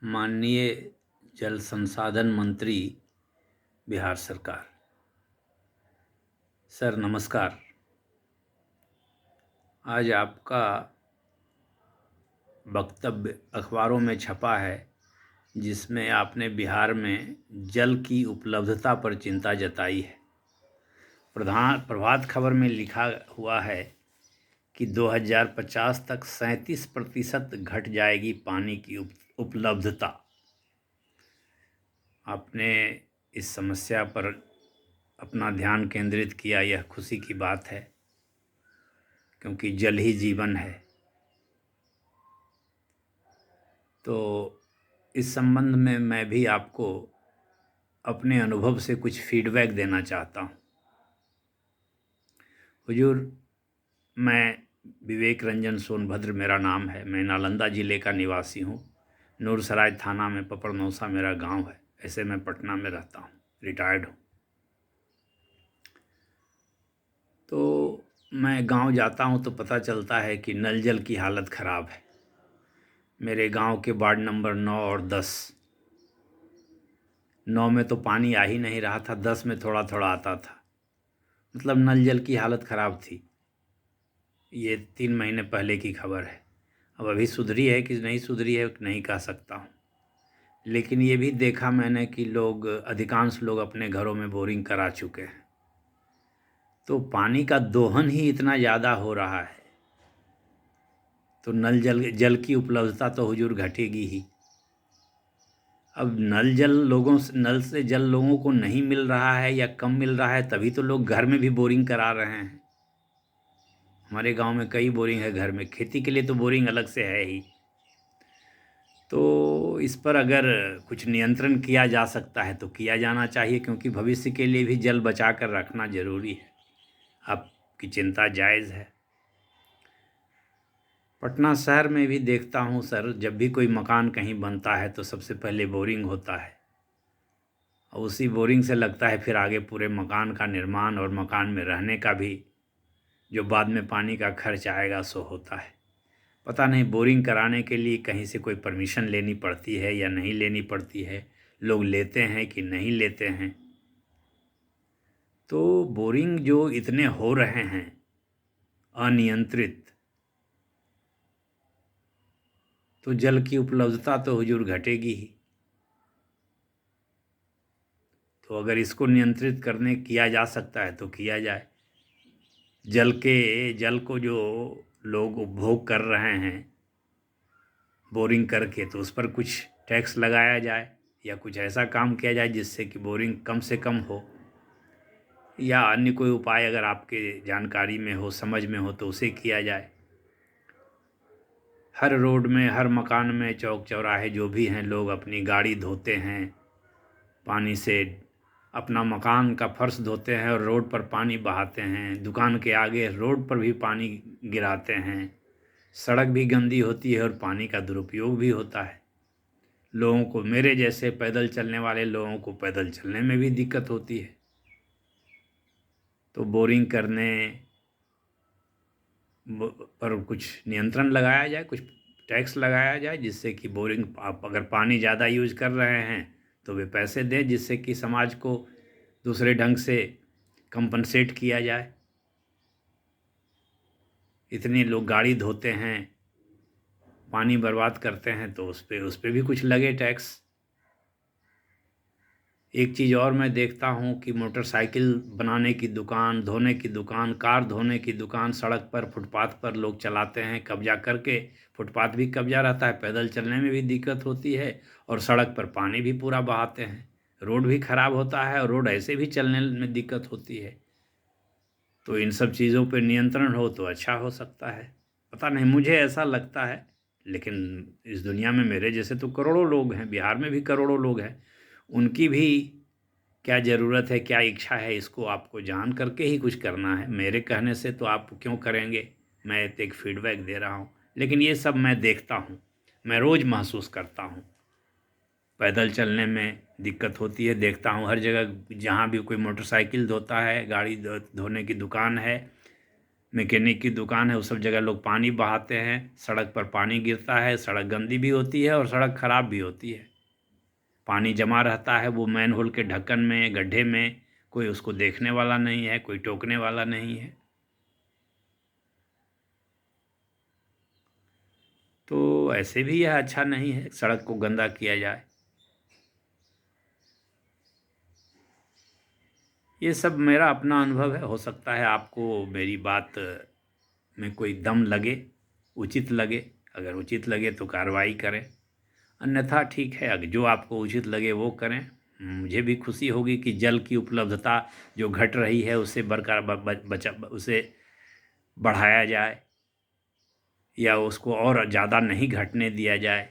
माननीय जल संसाधन मंत्री बिहार सरकार। सर नमस्कार। आज आपका वक्तव्य अखबारों में छपा है जिसमें आपने बिहार में जल की उपलब्धता पर चिंता जताई है। प्रभात खबर में लिखा हुआ है कि 2050 तक 37% घट जाएगी पानी की उपलब्धता। आपने इस समस्या पर अपना ध्यान केंद्रित किया, यह खुशी की बात है क्योंकि जल ही जीवन है। तो इस संबंध में मैं भी आपको अपने अनुभव से कुछ फीडबैक देना चाहता हूँ। हुजूर, मैं विवेक रंजन सोनभद्र मेरा नाम है। मैं नालंदा ज़िले का निवासी हूँ। नूरसराय थाना में पपरनौसा मेरा गांव है। ऐसे मैं पटना में रहता हूँ, रिटायर्ड हूँ। तो मैं गांव जाता हूँ तो पता चलता है कि नल जल की हालत ख़राब है। मेरे गांव के वार्ड नंबर 9 और 10, 9 में तो पानी आ ही नहीं रहा था, 10 में थोड़ा थोड़ा आता था। मतलब नल जल की हालत ख़राब थी। ये 3 महीने पहले की खबर है। अब अभी सुधरी है कि नहीं सुधरी है नहीं कह सकता हूँ, लेकिन ये भी देखा मैंने कि अधिकांश लोग अपने घरों में बोरिंग करा चुके हैं। तो पानी का दोहन ही इतना ज़्यादा हो रहा है तो जल की उपलब्धता तो हुजूर घटेगी ही। अब नल से जल लोगों को नहीं मिल रहा है या कम मिल रहा है, तभी तो लोग घर में भी बोरिंग करा रहे हैं। हमारे गांव में कई बोरिंग है घर में, खेती के लिए तो बोरिंग अलग से है ही। तो इस पर अगर कुछ नियंत्रण किया जा सकता है तो किया जाना चाहिए, क्योंकि भविष्य के लिए भी जल बचा कर रखना ज़रूरी है। आपकी चिंता जायज़ है। पटना शहर में भी देखता हूँ सर, जब भी कोई मकान कहीं बनता है तो सबसे पहले बोरिंग होता है और उसी बोरिंग से लगता है फिर आगे पूरे मकान का निर्माण और मकान में रहने का भी जो बाद में पानी का खर्च आएगा सो होता है। पता नहीं बोरिंग कराने के लिए कहीं से कोई परमिशन लेनी पड़ती है या नहीं लेनी पड़ती है, लोग लेते हैं कि नहीं लेते हैं। तो बोरिंग जो इतने हो रहे हैं अनियंत्रित, तो जल की उपलब्धता तो हुजूर घटेगी ही। तो अगर इसको नियंत्रित करने किया जा सकता है तो किया जाए। जल को जो लोग उपभोग कर रहे हैं बोरिंग करके, तो उस पर कुछ टैक्स लगाया जाए या कुछ ऐसा काम किया जाए जिससे कि बोरिंग कम से कम हो, या अन्य कोई उपाय अगर आपके जानकारी में हो, समझ में हो, तो उसे किया जाए। हर रोड में, हर मकान में, चौक चौराहे जो भी हैं, लोग अपनी गाड़ी धोते हैं पानी से, अपना मकान का फर्श धोते हैं और रोड पर पानी बहाते हैं। दुकान के आगे रोड पर भी पानी गिराते हैं। सड़क भी गंदी होती है और पानी का दुरुपयोग भी होता है। लोगों को, मेरे जैसे पैदल चलने वाले लोगों को पैदल चलने में भी दिक्कत होती है। तो बोरिंग करने पर कुछ नियंत्रण लगाया जाए, कुछ टैक्स लगाया जाए, जिससे कि बोरिंग, आप अगर पानी ज़्यादा यूज कर रहे हैं तो वे पैसे दें, जिससे कि समाज को दूसरे ढंग से कंपनसेट किया जाए। इतने लोग गाड़ी धोते हैं, पानी बर्बाद करते हैं, तो उस पे भी कुछ लगे टैक्स। एक चीज़ और मैं देखता हूँ कि मोटरसाइकिल बनाने की दुकान, धोने की दुकान, कार धोने की दुकान सड़क पर, फुटपाथ पर लोग चलाते हैं कब्जा करके। फुटपाथ भी कब्जा रहता है, पैदल चलने में भी दिक्कत होती है और सड़क पर पानी भी पूरा बहाते हैं। रोड भी ख़राब होता है और रोड ऐसे भी चलने में दिक्कत होती है। तो इन सब चीज़ों पर नियंत्रण हो तो अच्छा हो सकता है। पता नहीं, मुझे ऐसा लगता है। लेकिन इस दुनिया में मेरे जैसे तो करोड़ों लोग हैं, बिहार में भी करोड़ों लोग हैं। उनकी भी क्या ज़रूरत है, क्या इच्छा है, इसको आपको जान करके ही कुछ करना है। मेरे कहने से तो आप क्यों करेंगे? मैं तो एक फीडबैक दे रहा हूँ। लेकिन ये सब मैं देखता हूँ, मैं रोज़ महसूस करता हूँ। पैदल चलने में दिक्कत होती है, देखता हूँ हर जगह जहाँ भी कोई मोटरसाइकिल धोता है, गाड़ी धोने की दुकान है, मैकेनिक की दुकान है, उस सब जगह लोग पानी बहाते हैं, सड़क पर पानी गिरता है, सड़क गंदी भी होती है और सड़क खराब भी होती है। पानी जमा रहता है वो मैनहोल के ढक्कन में, गड्ढे में, कोई उसको देखने वाला नहीं है, कोई टोकने वाला नहीं है। तो ऐसे भी यह अच्छा नहीं है सड़क को गंदा किया जाए। ये सब मेरा अपना अनुभव है, हो सकता है आपको मेरी बात में कोई दम लगे, उचित लगे। अगर उचित लगे तो कार्रवाई करें, अन्यथा ठीक है, अगर जो आपको उचित लगे वो करें। मुझे भी खुशी होगी कि जल की उपलब्धता जो घट रही है उससे बरकरार बचा, उसे बढ़ाया जाए या उसको और ज़्यादा नहीं घटने दिया जाए।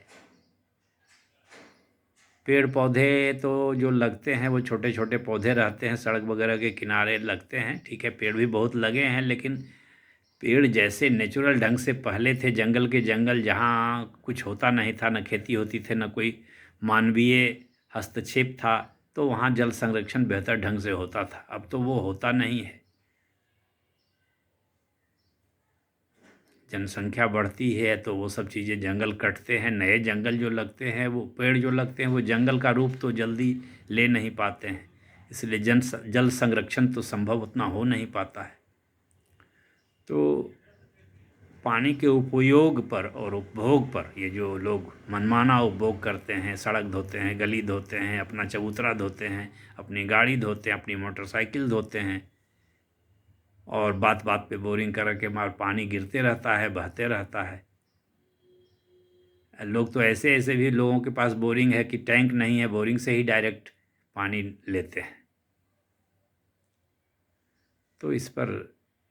पेड़ पौधे तो जो लगते हैं वो छोटे छोटे पौधे रहते हैं, सड़क वगैरह के किनारे लगते हैं, ठीक है, पेड़ भी बहुत लगे हैं, लेकिन पेड़ जैसे नेचुरल ढंग से पहले थे, जंगल के जंगल, जहाँ कुछ होता नहीं था, न खेती होती थी, न कोई मानवीय हस्तक्षेप था, तो वहाँ जल संरक्षण बेहतर ढंग से होता था। अब तो वो होता नहीं है। जनसंख्या बढ़ती है तो वो सब चीज़ें, जंगल कटते हैं, नए जंगल जो लगते हैं, वो पेड़ जो लगते हैं वो जंगल का रूप तो जल्दी ले नहीं पाते हैं, इसलिए जल संरक्षण तो संभव उतना हो नहीं पाता है। तो पानी के उपयोग पर और उपभोग पर ये जो लोग मनमाना उपभोग करते हैं, सड़क धोते हैं, गली धोते हैं, अपना चबूतरा धोते हैं, अपनी गाड़ी धोते हैं, अपनी मोटरसाइकिल धोते हैं, और बात बात पे बोरिंग करके मार पानी गिरते रहता है, बहते रहता है। लोग तो ऐसे ऐसे भी लोगों के पास बोरिंग है कि टैंक नहीं है, बोरिंग से ही डायरेक्ट पानी लेते हैं। तो इस पर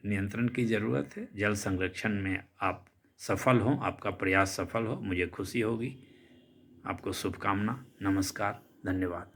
नियंत्रण की ज़रूरत है। जल संरक्षण में आप सफल हों, आपका प्रयास सफल हो, मुझे खुशी होगी। आपको शुभकामना। नमस्कार, धन्यवाद।